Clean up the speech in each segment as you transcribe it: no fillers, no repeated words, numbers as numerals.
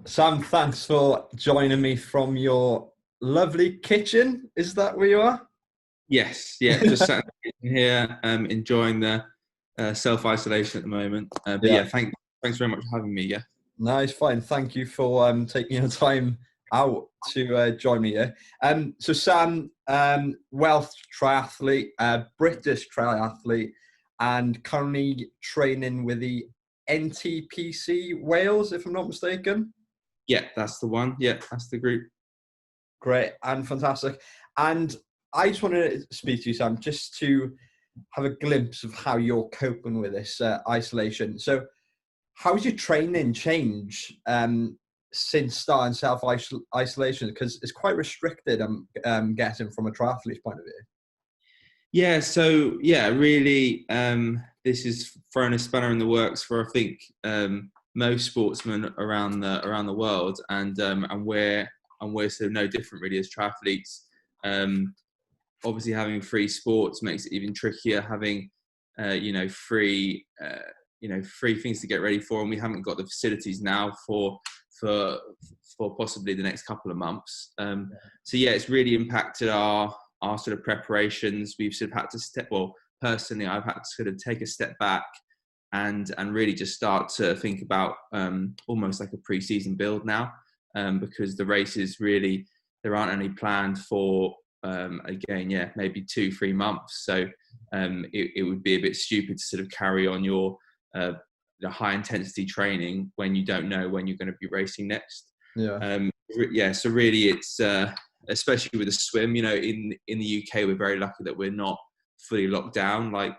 Sam, thanks for joining me from your lovely kitchen. Is that where you are? Yes, yeah, just sat in here, enjoying the self-isolation at the moment. But Yeah, yeah, thanks very much for having me. Yeah, nice, fine. Thank you for taking your time out to join me here. So Sam, Welsh triathlete, British triathlete, and currently training with the NTPC Wales, if I'm not mistaken. yeah, that's the one. Yeah, that's the group. Great and fantastic. And I just wanted to speak to you, Sam, just to have a glimpse of how you're coping with this isolation. So, how's your training change since starting self isolation? Because it's quite restricted. I'm guessing from a triathlete's point of view. Yeah, so yeah, really, this is throwing a spanner in the works for I think most sportsmen around the world, and we're sort of no different really as triathletes. Um, Obviously having free sports makes it even trickier. Having free free things to get ready for, and we haven't got the facilities now for for possibly the next couple of months. So yeah, it's really impacted our sort of preparations. We've sort of had to step. Well, personally, I've had to sort of take a step back and really just start to think about almost like a pre-season build now, because the races really there aren't any planned for again, yeah, maybe 2-3 months. So it would be a bit stupid to sort of carry on your high intensity training when you don't know when you're going to be racing next. Yeah, Yeah, so really it's especially with the swim, in the UK, we're very lucky that we're not fully locked down like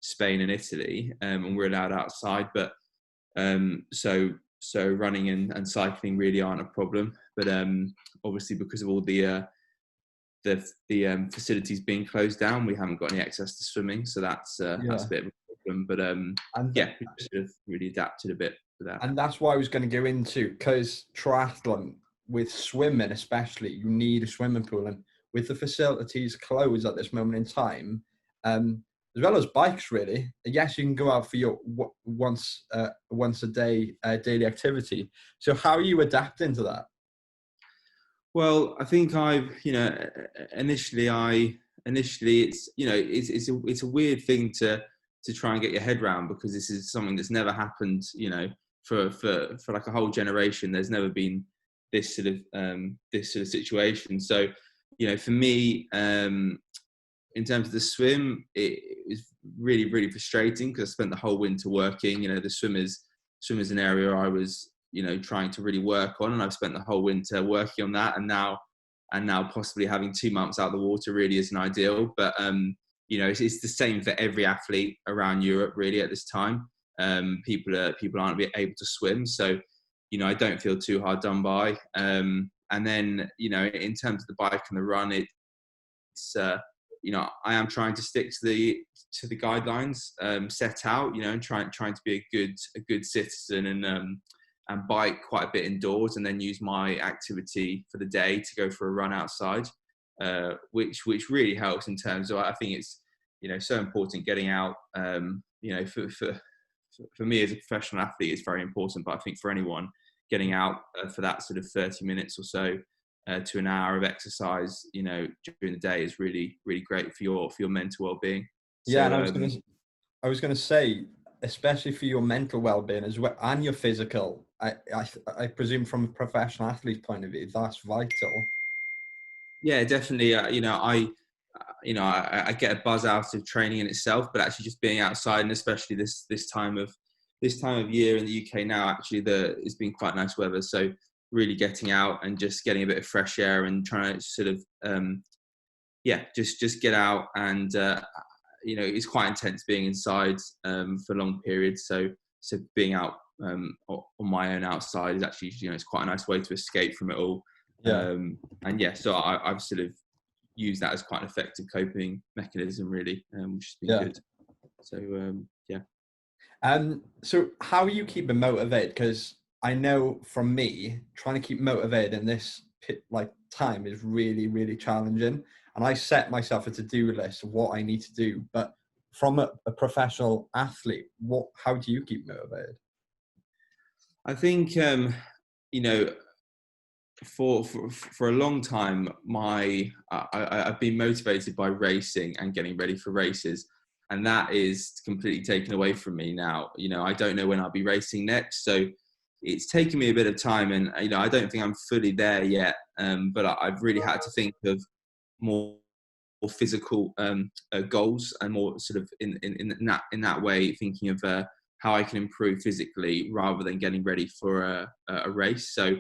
Spain and Italy, and we're allowed outside. But so running and cycling really aren't a problem. But obviously, because of all the facilities being closed down, we haven't got any access to swimming, so that's yeah, a bit of a problem. But and yeah, we just sort of really adapted a bit for that. and that's why I was going to go into, because triathlon with swimming especially, you need a swimming pool, and with the facilities closed at this moment in time, as well as bikes, really. Yes, you can go out for your once a day daily activity. So how are you adapting to that? Well, I think initially it's it's a weird thing to try and get your head around, because this is something that's never happened, for like a whole generation. There's never been this sort of situation. So, for me, in terms of the swim, it was really, really frustrating because I spent the whole winter working. The swimmers an area I was, trying to really work on, and I've spent the whole winter working on that. And now possibly having 2 months out of the water really isn't ideal. But it's the same for every athlete around Europe really at this time. People aren't able to swim, so I don't feel too hard done by. And then in terms of the bike and the run, it's I am trying to stick to the guidelines set out, and trying to be a good citizen, and bike quite a bit indoors, and then use my activity for the day to go for a run outside, which really helps in terms of, I think it's so important getting out. For me as a professional athlete, it's very important, but I think for anyone, getting out for that sort of 30 minutes or so to an hour of exercise, during the day is really, really great for your mental well-being. Yeah, and So I was gonna say, especially for your mental well-being as well and your physical. I presume from a professional athlete point of view, that's vital. yeah, definitely. I get a buzz out of training in itself, but actually just being outside, and especially this time of year in the UK now, actually it's been quite nice weather. So really getting out and just getting a bit of fresh air and trying to sort of just get out. And it's quite intense being inside for long periods. So being out on my own outside is actually, it's quite a nice way to escape from it all. Yeah. And yeah, so I've sort of used that as quite an effective coping mechanism, really, which has been Yeah. good. So yeah. So how are you keeping motivated? Because I know from me, trying to keep motivated in this time is really, really challenging. And I set myself a to-do list of what I need to do. But from a professional athlete, how do you keep motivated? I think you know, for a long time, I've been motivated by racing and getting ready for races, and that is completely taken away from me now. You know, I don't know when I'll be racing next, so it's taken me a bit of time, and you know, I don't think I'm fully there yet. But I've really had to think of more physical goals, and more sort of in that way, thinking of how I can improve physically rather than getting ready for a race. So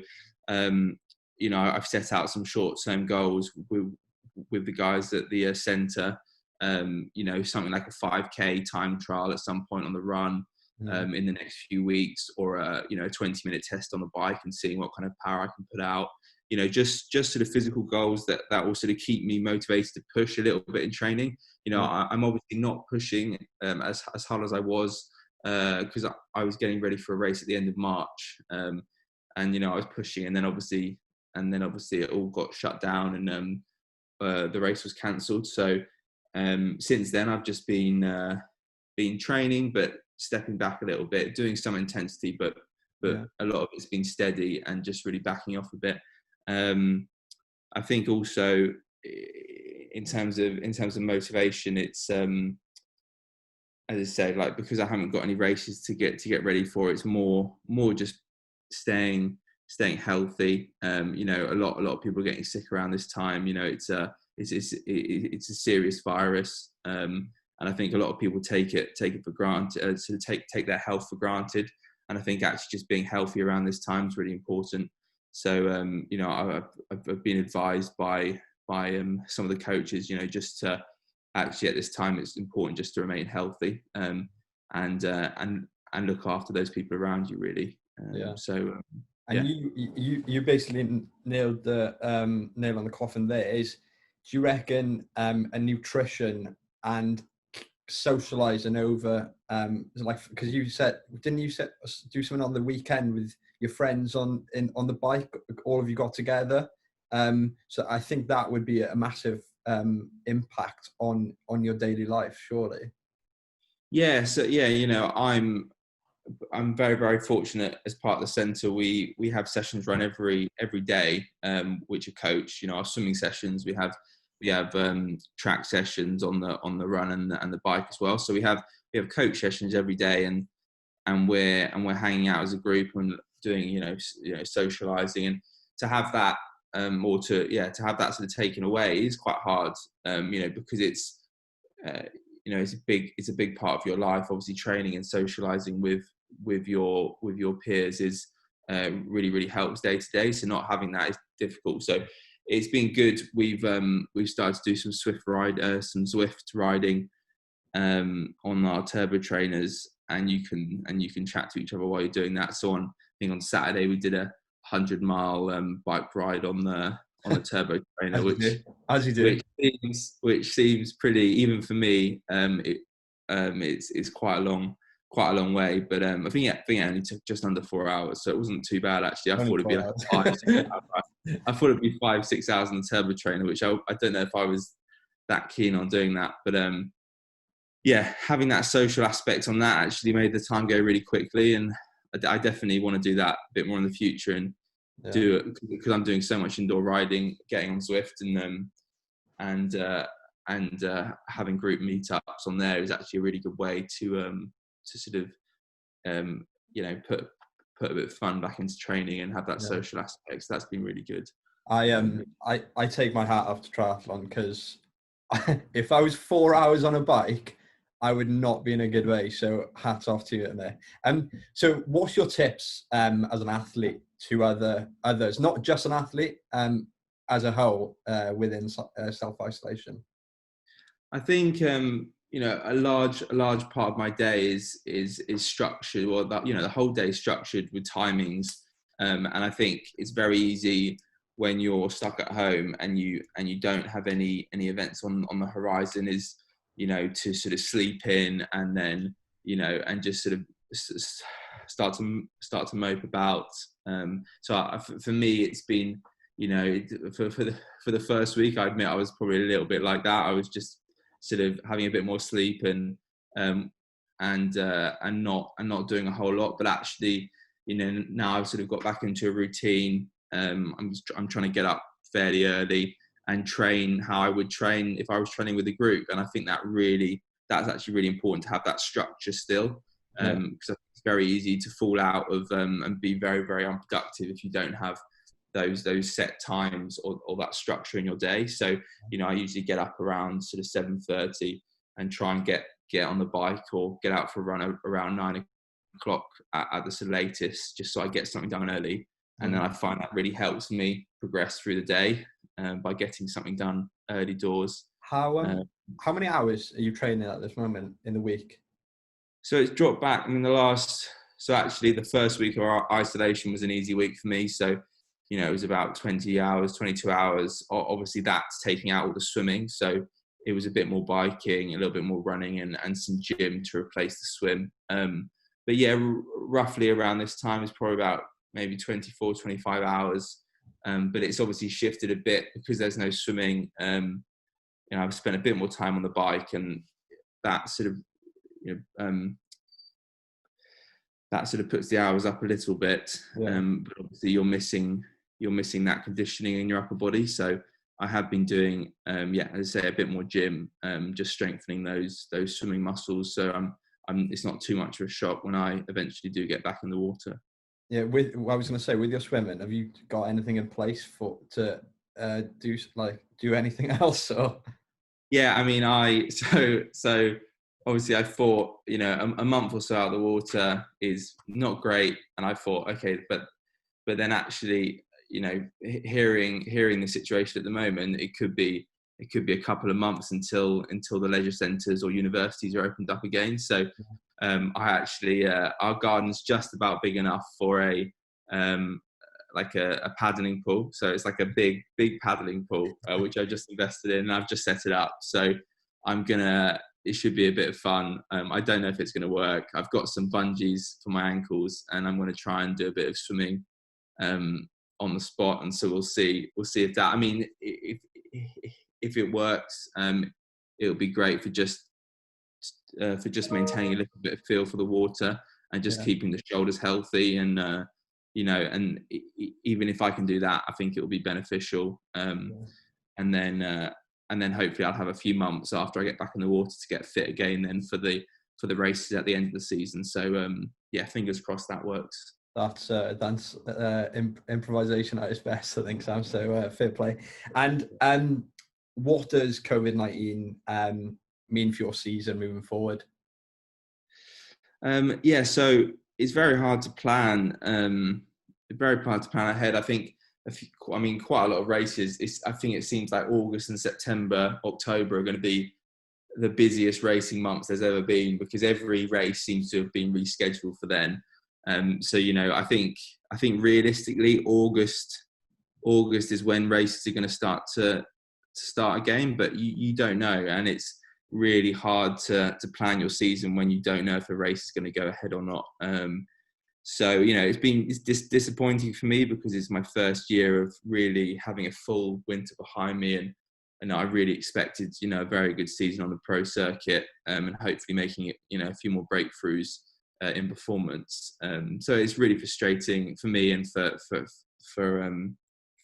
you know, I've set out some short-term goals with the guys at the centre. You know, something like a 5K time trial at some point on the run in the next few weeks, or you know, a 20-minute test on the bike and seeing what kind of power I can put out. You know, just sort of physical goals that will sort of keep me motivated to push a little bit in training. You know, I'm obviously not pushing as hard as I was because I was getting ready for a race at the end of March, and you know, I was pushing, and then obviously it all got shut down, and the race was cancelled. So since then, I've just been training, but stepping back a little bit, doing some intensity, but a lot of it's been steady and just really backing off a bit. I think also in terms of motivation, it's as I say, like, because I haven't got any races to get ready for, it's more just staying healthy. You know, a lot of people are getting sick around this time. You know, it's a serious virus, and I think a lot of people take it for granted, sort of take their health for granted. And I think actually just being healthy around this time is really important. So you know, I've been advised by some of the coaches, you know, just to actually at this time it's important just to remain healthy, and look after those people around you, really. So. And you basically nailed the nail on the coffin there. Is, do you reckon a nutrition and socializing over like, because you said, didn't you do something on the weekend with your friends on the bike, all of you got together, so I think that would be a massive impact on your daily life, surely. So you know, I'm very, very fortunate. As part of the centre, we have sessions run every day, which are coached. You know, our swimming sessions, we have track sessions on the run and the bike as well. So we have coach sessions every day, and we're hanging out as a group and doing you know socialising, and to have that to have that sort of taken away is quite hard. You know, because it's you know, it's a big part of your life. Obviously, training and socialising with your peers is really, really helps day to day. So not having that is difficult. So it's been good. We've started to do some Zwift riding on our turbo trainers, and you can chat to each other while you're doing that. So I think on Saturday we did a 100-mile bike ride on the turbo trainer, which seems pretty, even for me. It's quite a long way, but I think it only took just under 4 hours, so it wasn't too bad actually. I thought it'd be like 5-6 hours. I thought it'd be 5-6 hours on the turbo trainer, which I don't know if I was that keen on doing that, but having that social aspect on that actually made the time go really quickly, and I definitely want to do that a bit more in the future, and do it because I'm doing so much indoor riding, getting on Zwift, and having group meetups on there is actually a really good way to sort of you know, put a bit of fun back into training and have that social aspect. So that's been really good. I take my hat off to triathlon, because if I was 4 hours on a bike, I would not be in a good way. So hats off to you in there. So what's your tips as an athlete to others, not just an athlete, as a whole, within self-isolation? I think you know, a large part of my day is structured, or that, you know, the whole day is structured with timings, and I think it's very easy when you're stuck at home and you don't have any events on the horizon, is, you know, to sort of sleep in, and then, you know, and just sort of start to mope about. So for me, it's been, you know, for the first week, I admit I was probably a little bit like that. I was just sort of having a bit more sleep and not doing a whole lot. But actually, now I've sort of got back into a routine. I'm trying to get up fairly early and train how I would train if I was training with a group. And I think that's actually really important to have that structure still, because it's very easy to fall out of and be very, very unproductive if you don't have those set times or that structure in your day. So, I usually get up around sort of 7:30 and try and get on the bike or get out for a run around 9 o'clock at the sort of latest, just so I get something done early. And then I find that really helps me progress through the day by getting something done early doors. How many hours are you training at this moment in the week? So it's dropped back. Actually the first week of our isolation was an easy week for me. So, it was about 20 hours, 22 hours. Obviously that's taking out all the swimming. So it was a bit more biking, a little bit more running and some gym to replace the swim. But yeah, roughly around this time is probably about maybe 24, 25 hours. But it's obviously shifted a bit because there's no swimming. I've spent a bit more time on the bike, and that sort of, that sort of puts the hours up a little bit. Yeah. But obviously you're missing that conditioning in your upper body. So I have been doing, as I say, a bit more gym, just strengthening those swimming muscles. So it's not too much of a shock when I eventually do get back in the water. Yeah, I was going to say, with your swimming, have you got anything in place to do anything else? Or Yeah, so obviously I thought, a month or so out of the water is not great, and I thought, okay, but then actually, hearing the situation at the moment, it could be a couple of months until the leisure centres or universities are opened up again. So I actually, our garden's just about big enough for a paddling pool. So it's like a big paddling pool, which I just invested in, and I've just set it up. So it should be a bit of fun. I don't know if it's going to work. I've got some bungees for my ankles, and I'm going to try and do a bit of swimming on the spot. And so we'll see if that, if it works, it'll be great for just maintaining a little bit of feel for the water and just keeping the shoulders healthy. And even if I can do that, I think it will be beneficial. And then hopefully I'll have a few months after I get back in the water to get fit again then for the races at the end of the season. So fingers crossed that works. That's improvisation at its best, I think, Sam. So fair play. And what does COVID-19 mean for your season moving forward? So it's very hard to plan. Ahead. I think, quite a lot of races. I think it seems like August and September, October are going to be the busiest racing months there's ever been, because every race seems to have been rescheduled for then. I think realistically August is when races are going to start again, but you don't know, and it's really hard to plan your season when you don't know if a race is going to go ahead or not. It's disappointing for me because it's my first year of really having a full winter behind me, and I really expected a very good season on the pro circuit, and hopefully making it a few more breakthroughs in performance. So it's really frustrating for me and for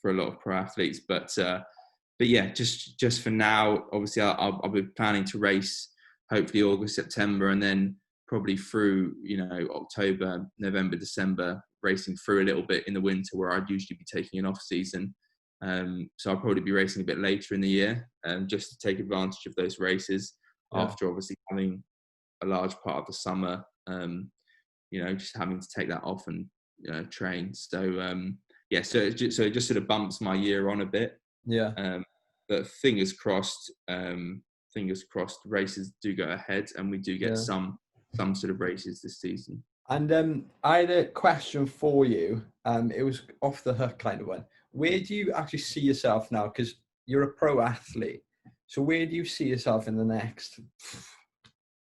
a lot of pro athletes. But yeah, just for now, obviously I'll be planning to race hopefully August, September, and then probably through October, November, December, racing through a little bit in the winter where I'd usually be taking an off season. So I'll probably be racing a bit later in the year, just to take advantage of those races after obviously having a large part of the summer, just having to take that off and train. So so it just sort of bumps my year on a bit. But fingers crossed, races do go ahead, and we do get some sort of races this season. And I had a question for you. It was off the hook kind of one. Where do you actually see yourself now? Because you're a pro athlete. So where do you see yourself in the next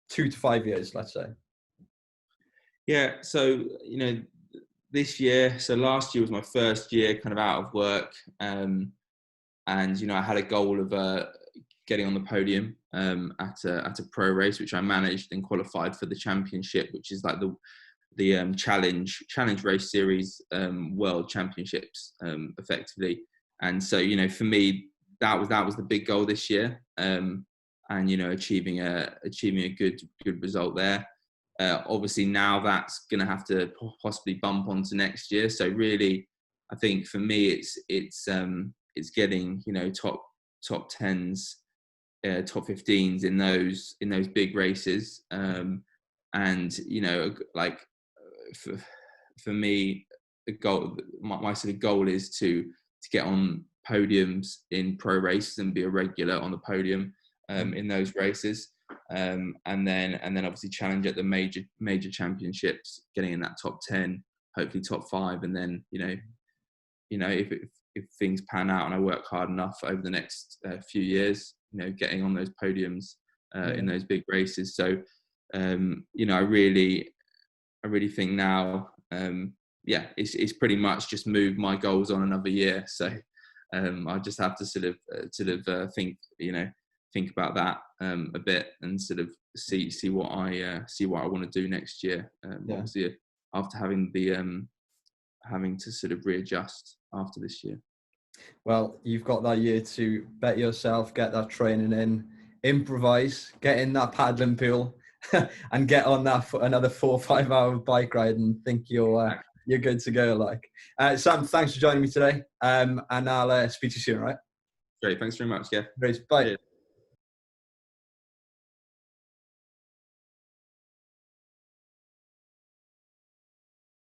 2 to 5 years, let's say? Yeah, so, this year, so last year was my first year kind of out of work. And, I had a goal of getting on the podium at a pro race, which I managed and qualified for the championship, which is like the challenge race series world championships effectively. And so, you know, for me, that was the big goal this year, and you know, achieving a good result there. Obviously now that's going to have to possibly bump onto next year. So really, I think for me, it's getting, you know, top 10s, top 15s in those big races. And you know, like for me, the goal, my sort of goal is to get on podiums in pro races and be a regular on the podium in those races. And then obviously challenge at the major championships, getting in that top 10, hopefully top 5, and then you know if things pan out and I work hard enough over the next few years, you know, getting on those podiums in those big races. So you know, I really think now, it's pretty much just moved my goals on another year. So I just have to sort of think about that a bit and sort of see what I want to do next year. Obviously, after having to sort of readjust after this year. Well, you've got that year to bet yourself, get that training in, improvise, get in that paddling pool, and get on that for another 4 or 5 hour bike ride, and think you're good to go. Like Sam, thanks for joining me today, and I'll speak to you soon. All right. Great. Thanks very much. Yeah. Great. Bye. Cheers.